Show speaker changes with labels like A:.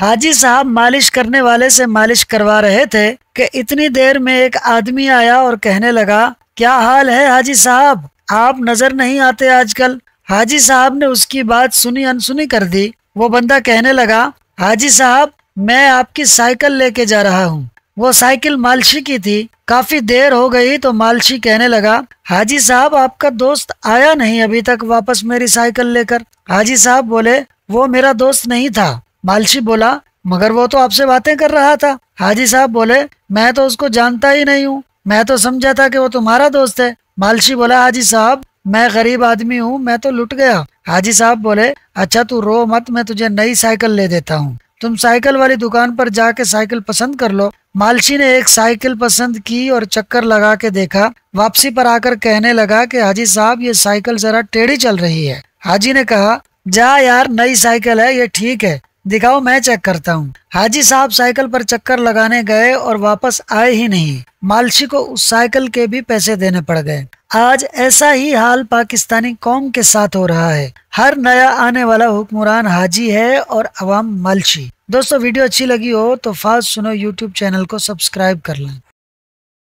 A: حاجی صاحب مالش کرنے والے سے مالش کروا رہے تھے کہ اتنی دیر میں ایک آدمی آیا اور کہنے لگا، کیا حال ہے حاجی صاحب، آپ نظر نہیں آتے آج کل۔ حاجی صاحب نے اس کی بات سنی انسنی کر دی۔ وہ بندہ کہنے لگا، حاجی صاحب میں آپ کی سائیکل لے کے جا رہا ہوں۔ وہ سائیکل مالشی کی تھی۔ کافی دیر ہو گئی تو مالشی کہنے لگا، حاجی صاحب آپ کا دوست آیا نہیں ابھی تک واپس میری سائیکل لے کر۔ حاجی صاحب بولے، وہ میرا دوست نہیں تھا۔ مالشی بولا، مگر وہ تو آپ سے باتیں کر رہا تھا۔ حاجی صاحب بولے، میں تو اس کو جانتا ہی نہیں ہوں، میں تو سمجھا تھا کہ وہ تمہارا دوست ہے۔ مالشی بولا، حاجی صاحب میں غریب آدمی ہوں، میں تو لٹ گیا۔ حاجی صاحب بولے، اچھا تو رو مت، میں تجھے نئی سائیکل لے دیتا ہوں، تم سائیکل والی دکان پر جا کے سائیکل پسند کر لو۔ مالشی نے ایک سائیکل پسند کی اور چکر لگا کے دیکھا۔ واپسی پر آ کر کہنے لگا کہ حاجی صاحب یہ سائیکل ذرا ٹیڑھی چل رہی ہے۔ حاجی نے کہا، جا یار، نئی سائیکل ہے یہ ٹھیک ہے، دکھاؤ میں چیک کرتا ہوں۔ حاجی صاحب سائیکل پر چکر لگانے گئے اور واپس آئے ہی نہیں۔ مالشی کو اس سائیکل کے بھی پیسے دینے پڑ گئے۔ آج ایسا ہی حال پاکستانی قوم کے ساتھ ہو رہا ہے۔ ہر نیا آنے والا حکمران حاجی ہے اور عوام مالشی۔ دوستو ویڈیو اچھی لگی ہو تو فاسٹ سنو یوٹیوب چینل کو سبسکرائب کر لیں۔